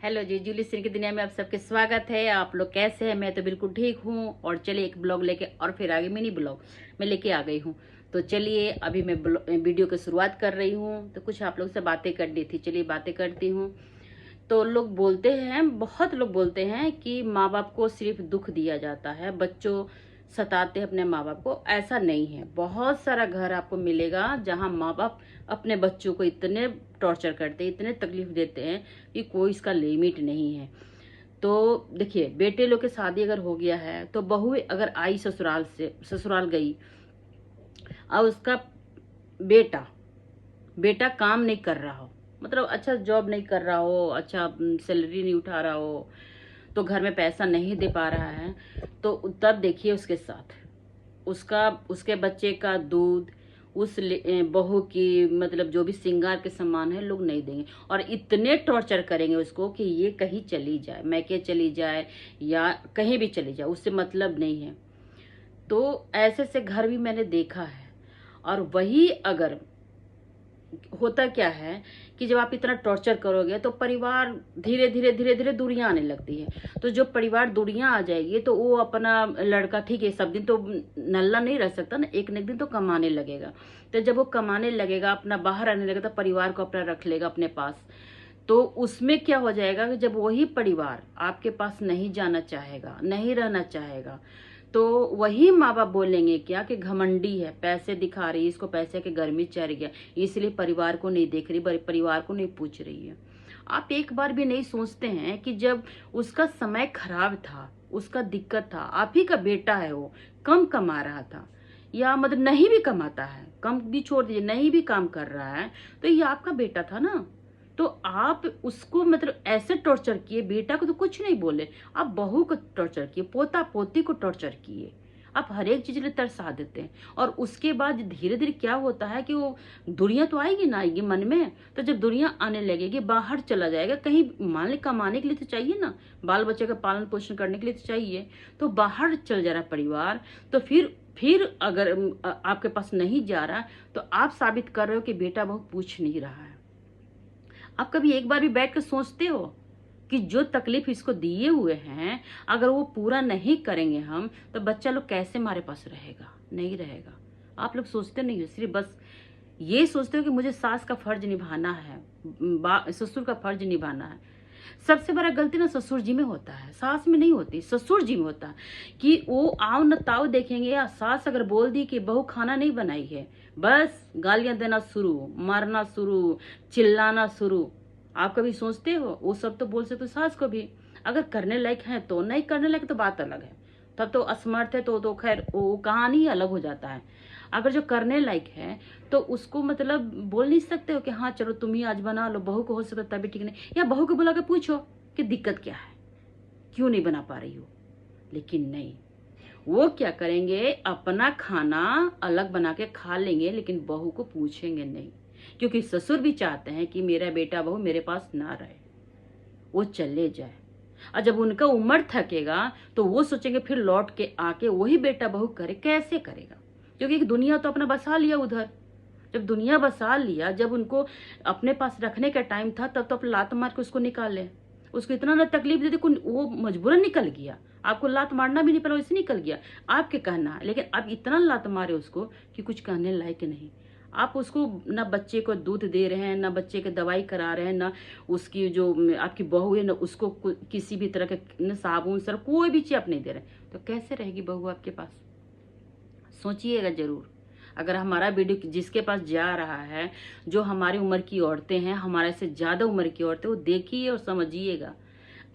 Hello जी, जूली सिंह की दुनिया में आप सबके स्वागत है। आप लोग कैसे हैं? मैं तो बिल्कुल ठीक हूँ। और चलिए एक ब्लॉग लेके और फिर आगे मिनी ब्लॉग मैं लेके आ गई हूँ। तो चलिए अभी मैं वीडियो की शुरुआत कर रही हूँ। तो कुछ आप लोग से बातें करनी थी, चलिए बातें करती हूँ। तो लोग बोलते हैं, बहुत लोग बोलते हैं कि माँ बाप को सिर्फ दुख दिया जाता है, बच्चों सताते हैं अपने माँ बाप को। ऐसा नहीं है। बहुत सारा घर आपको मिलेगा जहाँ माँ बाप अपने बच्चों को इतने टॉर्चर करते हैं, इतने तकलीफ देते हैं कि कोई इसका लिमिट नहीं है। तो देखिए, बेटे लोग की शादी अगर हो गया है तो बहू अगर आई ससुराल गई, और उसका बेटा बेटा काम नहीं कर रहा हो, मतलब अच्छा जॉब नहीं कर रहा हो, अच्छा सैलरी नहीं उठा रहा हो, तो घर में पैसा नहीं दे पा रहा है, तो तब देखिए उसके साथ उसका उसके बच्चे का दूध, बहू की मतलब जो भी श्रृंगार के सामान है लोग नहीं देंगे, और इतने टॉर्चर करेंगे उसको कि ये कहीं चली जाए, मैके चली जाए या कहीं भी चली जाए, उससे मतलब नहीं है। तो ऐसे से घर भी मैंने देखा है। और वही अगर होता क्या है कि जब आप इतना टॉर्चर करोगे तो परिवार धीरे धीरे धीरे धीरे दूरियां आने लगती है। तो जो परिवार दूरियां आ जाएगी तो वो अपना लड़का, ठीक है सब दिन तो नल्ला नहीं रह सकता ना, एक न एक दिन तो कमाने लगेगा। तो जब वो कमाने लगेगा, अपना बाहर आने लगेगा, तो परिवार को अपना रख लेगा अपने पास। तो उसमें क्या हो जाएगा कि जब वही परिवार आपके पास नहीं जाना चाहेगा, नहीं रहना चाहेगा, तो वही माँ बाप बोलेंगे क्या कि घमंडी है, पैसे दिखा रही है, इसको पैसे के गर्मी चढ़ गया, इसलिए परिवार को नहीं देख रही, परिवार को नहीं पूछ रही है। आप एक बार भी नहीं सोचते हैं कि जब उसका समय खराब था, उसका दिक्कत था, आप ही का बेटा है, वो कम कमा रहा था या मतलब नहीं भी कमाता है, कम भी छोड़ दीजिए, नहीं भी काम कर रहा है, तो ये आपका बेटा था ना। तो आप उसको मतलब ऐसे टॉर्चर किए, बेटा को तो कुछ नहीं बोले, आप बहू को टॉर्चर किए, पोता पोती को टॉर्चर किए, आप हर एक चीज लिए तरसा देते हैं। और उसके बाद धीरे धीरे क्या होता है कि वो दुनिया तो आएगी ना, आएगी मन में, तो जब दुनिया आने लगेगी, बाहर चला जाएगा कहीं, मान ली कमाने के लिए तो चाहिए ना, बाल बच्चे का पालन पोषण करने के लिए तो चाहिए, तो बाहर चल जा रहा परिवार। तो फिर अगर आपके पास नहीं जा रहा, तो आप साबित कर रहे हो कि बेटा बहू पूछ नहीं रहा है। आप कभी एक बार भी बैठ कर सोचते हो कि जो तकलीफ इसको दिए हुए हैं, अगर वो पूरा नहीं करेंगे हम, तो बच्चा लोग कैसे हमारे पास रहेगा? नहीं रहेगा। आप लोग सोचते नहीं हो, सिर्फ बस ये सोचते हो कि मुझे सास का फर्ज निभाना है, ससुर का फर्ज निभाना है। सबसे बड़ा गलती ना ससुर जी में होता है, सास में नहीं होती, ससुर जी में होता है। कि वो आओ न ताओ देखेंगे, या सास अगर बोल दी कि बहू खाना नहीं बनाई है, बस गालियां देना शुरू, मारना शुरू, चिल्लाना शुरू। आप कभी सोचते हो? वो सब तो बोल सकते सास को भी, अगर करने लायक है तो, नहीं करने लायक तो बात अलग है, तब तो असमर्थ है तो खैर वो कहानी अलग हो जाता है। अगर जो करने लायक है तो उसको मतलब बोल नहीं सकते हो कि हाँ चलो तुम ही आज बना लो, बहू को हो सकता तभी ठीक नहीं, या बहू को बुला के पूछो कि दिक्कत क्या है, क्यों नहीं बना पा रही हो। लेकिन नहीं, वो क्या करेंगे, अपना खाना अलग बना के खा लेंगे, लेकिन बहू को पूछेंगे नहीं। क्योंकि ससुर भी चाहते हैं कि मेरा बेटा बहू मेरे पास ना रहे, वो चले जाए। और जब उनका उम्र थकेगा तो वो सोचेंगे फिर लौट के आके वही बेटा बहू करे, कैसे करेगा? क्योंकि एक दुनिया तो अपना बसा लिया उधर। जब दुनिया बसा लिया, जब उनको अपने पास रखने का टाइम था, तब तो आप लात मार के उसको निकाले, उसको इतना ना तकलीफ देते, वो मजबूरन निकल गया। आपको लात मारना भी नहीं पड़ा, वैसे निकल गया, आपके कहना है। लेकिन आप इतना लात मारे उसको कि कुछ कहने लायक नहीं। आप उसको ना बच्चे को दूध दे रहे हैं, ना बच्चे की दवाई करा रहे हैं, ना उसकी जो आपकी बहू है ना उसको किसी भी तरह के न साबुन सर कोई भी चीज आप नहीं दे रहे, तो कैसे रहेगी बहू आपके पास? सोचिएगा जरूर। अगर हमारा वीडियो जिसके पास जा रहा है, जो हमारी उम्र की औरतें हैं, हमारे से ज्यादा उम्र की औरतें, वो देखिए और समझिएगा।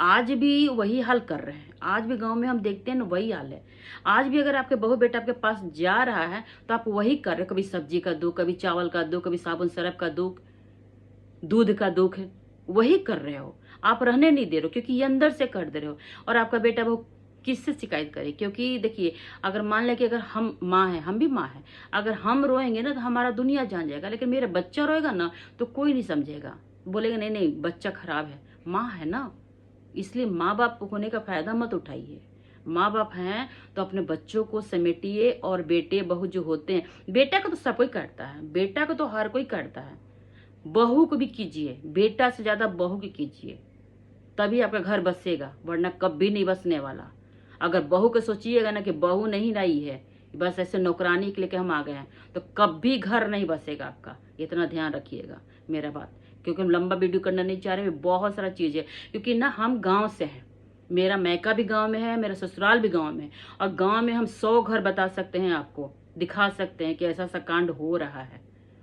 आज भी वही हाल कर रहे हैं, आज भी गांव में हम देखते हैं ना वही हाल है। आज भी अगर आपके बहू बेटा आपके पास जा रहा है तो आप वही कर रहे हो, कभी सब्जी का दो, कभी चावल का दो, कभी साबुन सरफ का दो, दूध का दुख, वही कर रहे हो। आप रहने नहीं दे रहे हो, क्योंकि ये अंदर से कर दे रहे हो। और आपका बेटा बहू किससे शिकायत करे? क्योंकि देखिए, अगर मान लें कि अगर हम माँ है, हम भी माँ है, अगर हम रोएंगे ना तो हमारा दुनिया जान जाएगा, लेकिन मेरा बच्चा रोएगा ना तो कोई नहीं समझेगा, बोलेगा नहीं नहीं बच्चा खराब है। माँ है ना, इसलिए माँ बाप होने का फायदा मत उठाइए। माँ बाप हैं तो अपने बच्चों को समेटिए। और बेटे बहू जो होते हैं, बेटा को तो सब कोई करता है, बेटा को तो हर कोई करता है, बहू को भी कीजिए, बेटा से ज्यादा बहू की कीजिए। तभी आपका घर बसेगा, वरना कभी नहीं बसने वाला। अगर बहू को सोचिएगा ना कि बहू नहीं लाई है, बस ऐसे नौकरानी के लेके हम आ गए हैं, तो कभी घर नहीं बसेगा आपका। इतना ध्यान रखिएगा मेरा बात, क्योंकि हम लंबा वीडियो करना नहीं चाह रहे। बहुत सारा चीज़ है, क्योंकि ना हम गांव से हैं, मेरा मैका भी गांव में है, मेरा ससुराल भी गांव में है, और गांव में हम 100 घर बता सकते हैं, आपको दिखा सकते हैं कि ऐसा सा कांड हो रहा है,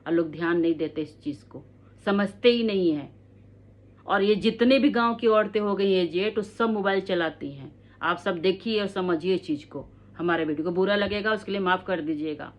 और लोग ध्यान नहीं देते, इस चीज़ को समझते ही नहीं है। और ये जितने भी गांव की औरतें हो गई है जेठ, तो सब मोबाइल चलाती हैं। आप सब देखिए और समझिए इस चीज़ को। हमारे वीडियो को बुरा लगेगा उसके लिए माफ़ कर दीजिएगा।